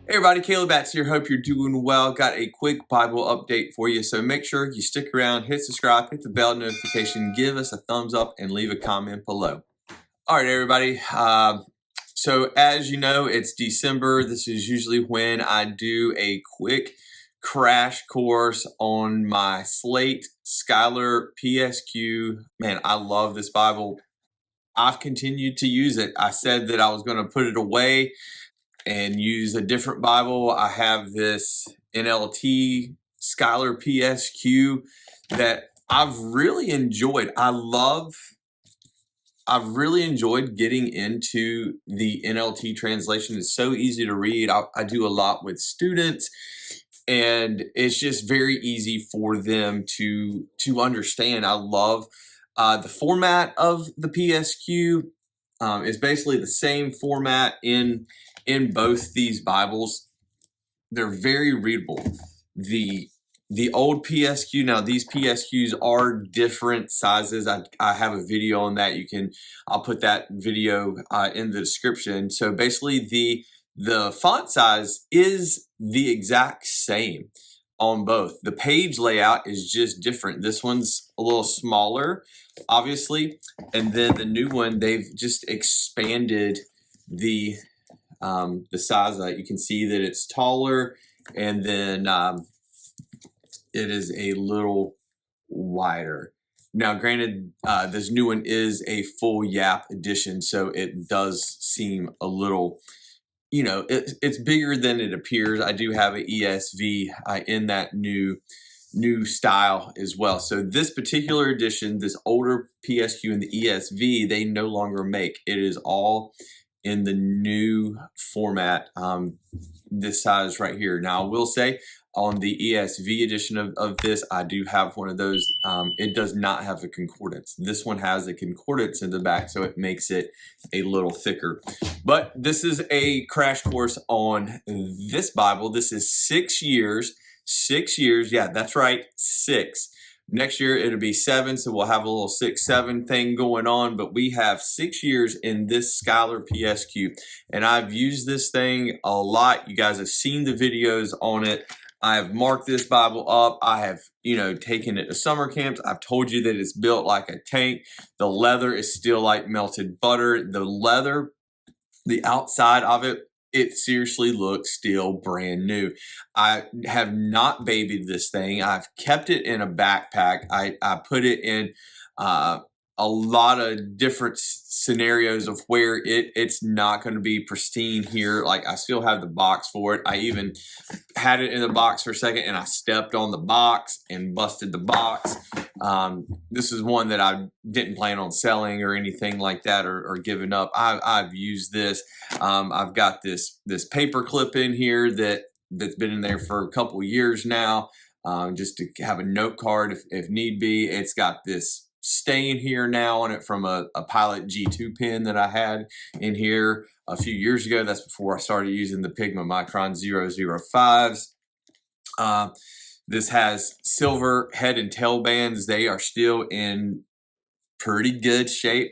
Hey everybody, Caleb Batts here. Hope you're doing well. Got a quick Bible update for you, so make sure you stick around, hit subscribe, hit the bell notification, give us a thumbs up, and leave a comment below. All right, everybody. So as you know, it's December. This is usually when I do a quick crash course on my Slate Schuyler PSQ. Man, I love this Bible. I've continued to use it. I said that I was going to put it away and use a different Bible. I have this NLT Schuyler PSQ that I've really enjoyed. I've really enjoyed getting into the NLT translation. It's so easy to read. I do a lot with students, and it's just very easy for them to understand. I love the format of the PSQ. It's basically the same format in both these Bibles. They're very readable. The old PSQ, now these PSQs are different sizes. I have a video on that. I'll put that video in the description. So basically the font size is the exact same on both. The page layout is just different. This one's a little smaller, obviously, and then the new one, they've just expanded the size. You can see that it's taller, and then it is a little wider. Now, granted, this new one is a full Yap edition, so it does seem a little, it's bigger than it appears. I do have an ESV in that new style as well. So this particular edition, this older PSQ and the ESV, they no longer make. It is all in the new format, this size right here. Now, I will say on the ESV edition of this, I do have one of those. It does not have a concordance. This one has a concordance in the back, so it makes it a little thicker. But this is a crash course on this Bible. This is 6 years. 6 years. Yeah, that's right. 6. Next year, it'll be 7, so we'll have a little 6-7 thing going on, but we have 6 years in this Schuyler PSQ, and I've used this thing a lot. You guys have seen the videos on it. I have marked this Bible up. I have, taken it to summer camps. I've told you that it's built like a tank. The leather is still like melted butter. The leather, the outside of it, it seriously looks still brand new. I have not babied this thing. I've kept it in a backpack. I put it in a lot of different scenarios of where it's not going to be pristine here. Like, I still have the box for it. I even had it in the box for a second, and I stepped on the box and busted the box. This is one that I didn't plan on selling or anything like that, or giving up. I've used this. I've got this paper clip in here that's been in there for a couple of years now, just to have a note card if need be. It's got this stain here now on it from a Pilot G2 pen that I had in here a few years ago. That's before I started using the Pigma Micron 005s. This has silver head and tail bands. They are still in pretty good shape.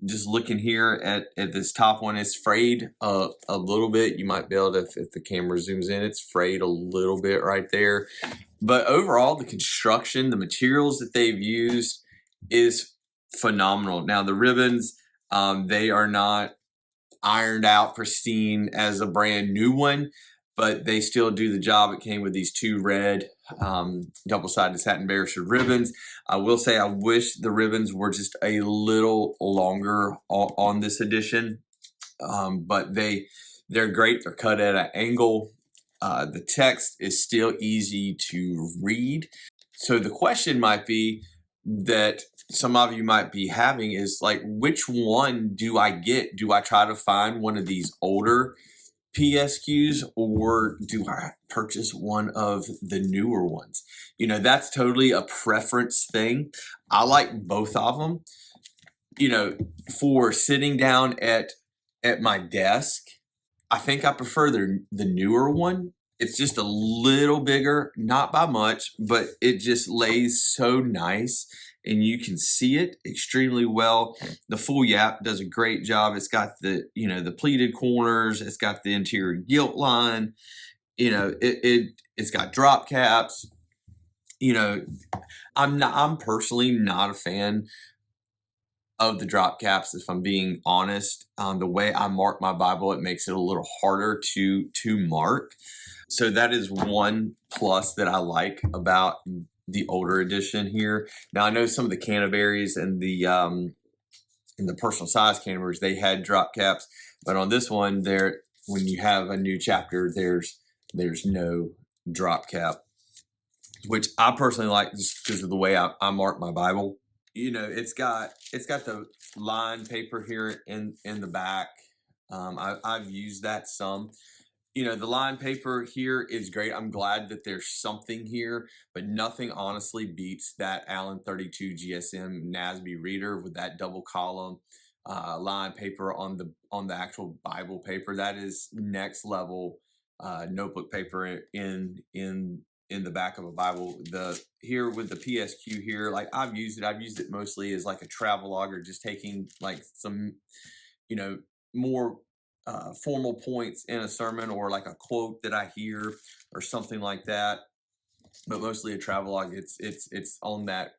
Just looking here at this top one, it's frayed a little bit. You might be able to, if the camera zooms in, it's frayed a little bit right there. But overall, the construction, the materials that they've used is phenomenal. Now, the ribbons, they are not ironed out pristine as a brand new one, but they still do the job. It came with these 2 red double-sided satin barrister ribbons. I will say I wish the ribbons were just a little longer on this edition, but they're great. They're cut at an angle. The text is still easy to read. So the question might be that some of you might be having is, like, which one do I get? Do I try to find one of these older PSQs, or do I purchase one of the newer ones? That's totally a preference thing. I like both of them. For sitting down at my desk, I think I prefer the newer one. It's just a little bigger, not by much, but it just lays so nice. and you can see it extremely well. The full Yap does a great job. It's got the, the pleated corners. It's got the interior gilt line. It's got drop caps. I'm personally not a fan of the drop caps, if I'm being honest. The way I mark my Bible, it makes it a little harder to mark. So that is one plus that I like about the older edition here. Now I know some of the Canterbury's and the personal size Canterbury's, they had drop caps, but on this one, when you have a new chapter, there's no drop cap, which I personally like just because of the way I mark my Bible. It's got the line paper here in the back. I've used that some. The line paper here is great. I'm glad that there's something here, but nothing honestly beats that Allen 32 GSM NASB reader with that double column line paper on the actual Bible paper. That is next level notebook paper in the back of a Bible. Here with the PSQ here, like I've used it mostly as like a travelogue, or just taking like some, more formal points in a sermon, or like a quote that I hear or something like that. But mostly a travelogue. It's on that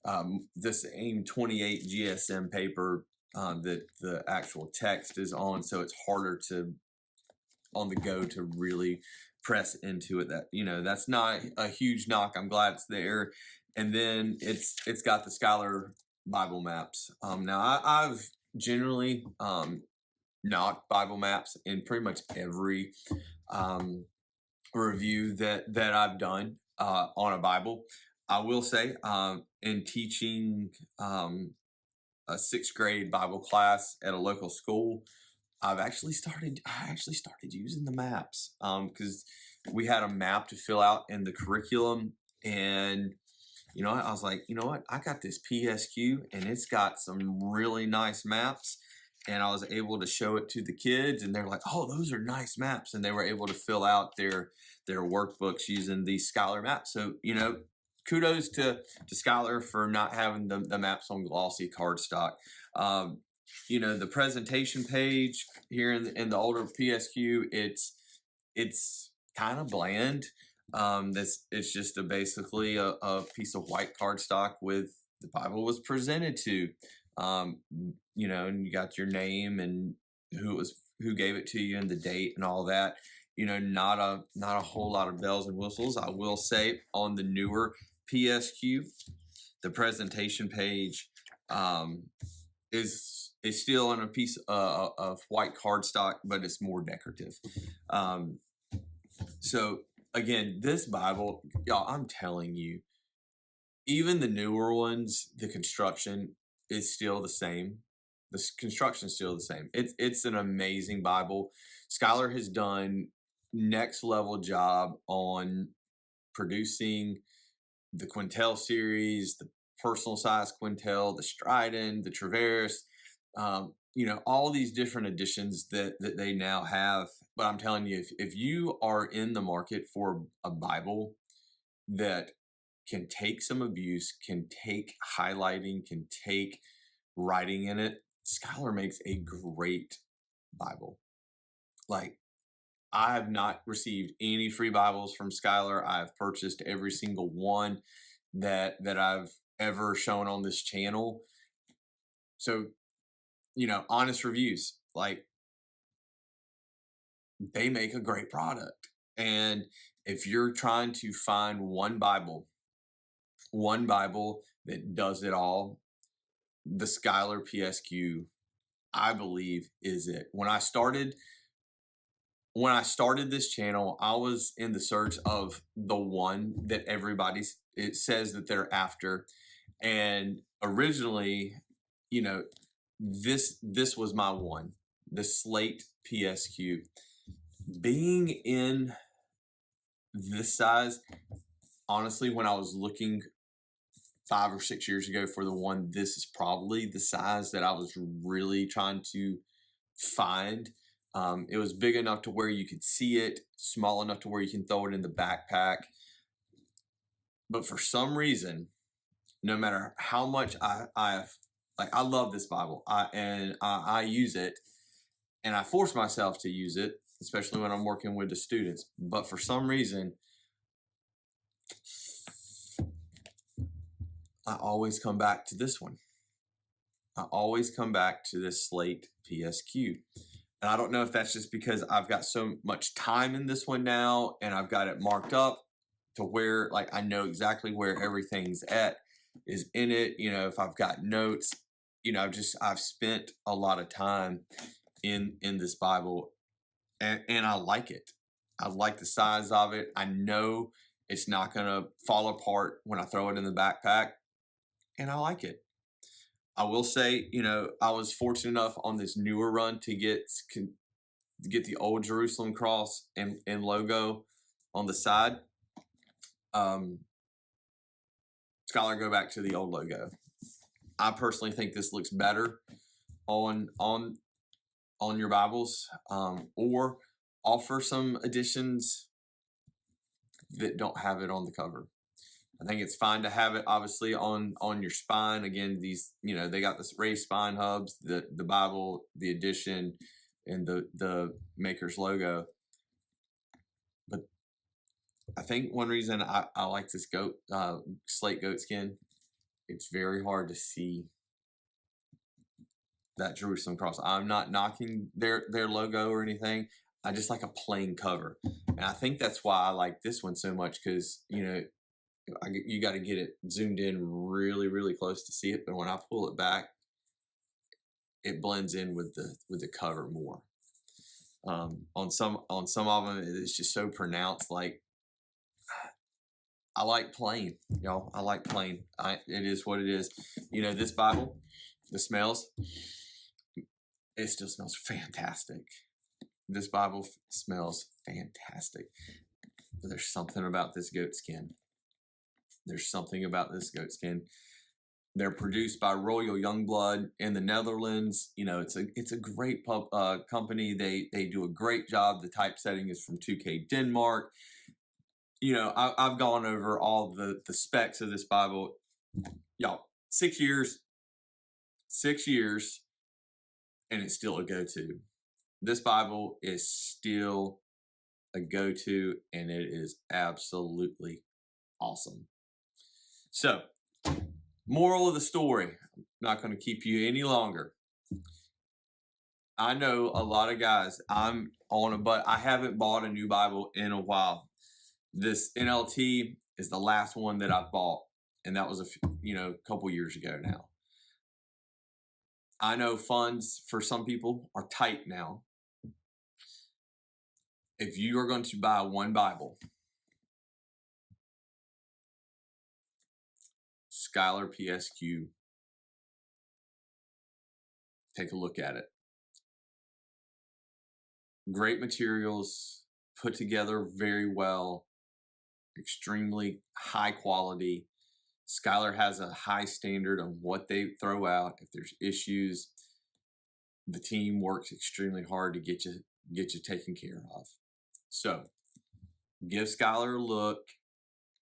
the same 28 GSM paper that the actual text is on, so it's harder to on the go to really press into it. That's not a huge knock. I'm glad it's there. And then it's got the Schuyler Bible maps. Now I've generally knocked Bible maps in pretty much every review that I've done on a Bible. I will say, in teaching a sixth grade Bible class at a local school, I actually started using the maps because we had a map to fill out in the curriculum, and I was like, I got this PSQ and it's got some really nice maps, and I was able to show it to the kids, and they're like, oh, those are nice maps, and they were able to fill out their workbooks using these Schuyler maps. So kudos to Schuyler for not having the maps on glossy cardstock. The presentation page here in the older PSQ, it's kind of bland. It's just basically a piece of white cardstock with the Bible was presented to, and you got your name and who gave it to you and the date and all that. Not a whole lot of bells and whistles. I will say on the newer PSQ, the presentation page is still on a piece of white cardstock, but it's more decorative. So again, this Bible, y'all, I'm telling you, even the newer ones, the construction is still the same. The construction is still the same. It's an amazing Bible. Schuyler has done next level job on producing the Quintel series, the personal size Quintel, the Strident, the Traverse, all these different editions that they now have. But I'm telling you, if you are in the market for a Bible that can take some abuse, can take highlighting, can take writing in it, Schuyler makes a great Bible. Like, I have not received any free Bibles from Schuyler. I've purchased every single one that I've ever shown on this channel. So, honest reviews, like, they make a great product. And if you're trying to find one Bible that does it all, the Schuyler PSQ, I believe, is it. When I started this channel, I was in the search of the one that it says that they're after. And originally, this was my one, the Slate PSQ. Being in this size, honestly, when I was looking 5 or 6 years ago for the one, this is probably the size that I was really trying to find. It was big enough to where you could see it, small enough to where you can throw it in the backpack. But for some reason, no matter how much I love this Bible, I use it, and I force myself to use it, especially when I'm working with the students. But for some reason, I always come back to this one. I always come back to this Slate PSQ. And I don't know if that's just because I've got so much time in this one now and I've got it marked up to where like I know exactly where everything's is in it. You know, if I've got notes, you know, I've spent a lot of time in this Bible, and I like it. I like the size of it. I know it's not gonna fall apart when I throw it in the backpack, and I like it. I will say, you know, I was fortunate enough on this newer run to get the old Jerusalem cross and logo on the side. Schuyler, go back to the old logo. I personally think this looks better on your Bibles, or offer some editions that don't have it on the cover. I think it's fine to have it obviously on your spine. Again, these, you know, they got this raised spine hubs, the Bible, the edition, and the maker's logo. But I think one reason I like this slate goat skin, it's very hard to see that Jerusalem cross. I'm not knocking their logo or anything. I just like a plain cover. And I think that's why I like this one so much, because, you know, you got to get it zoomed in really, really close to see it. But when I pull it back, it blends in with the cover more. On some of them, it's just so pronounced. Like, I like plain, y'all. I like plain. It is what it is. You know, this Bible, the smells, it still smells fantastic. This Bible smells fantastic. But there's something about this goat skin. There's something about this goat skin. They're produced by Royal Youngblood in the Netherlands. You know, it's a great company. They do a great job. The typesetting is from 2K Denmark. You know, I've gone over all the specs of this Bible. Y'all, 6 years, and it's still a go-to. This Bible is still a go-to, and it is absolutely awesome. So, moral of the story, I'm not going to keep you any longer. I know a lot of guys, but I haven't bought a new Bible in a while. This NLT is the last one that I've bought, and that was a couple years ago now. I know funds for some people are tight now. If you are going to buy one Bible, Schuyler PSQ, take a look at it. Great materials, put together very well, extremely high quality. Schuyler has a high standard of what they throw out. If there's issues, the team works extremely hard to get you taken care of. So give Schuyler a look.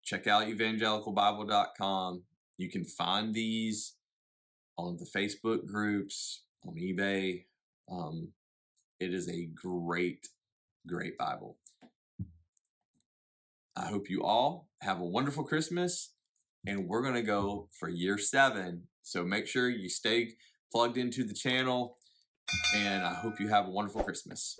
Check out evangelicalbible.com. You can find these on the Facebook groups, on eBay. It is a great, great Bible. I hope you all have a wonderful Christmas, and we're going to go for year 7. So make sure you stay plugged into the channel, and I hope you have a wonderful Christmas.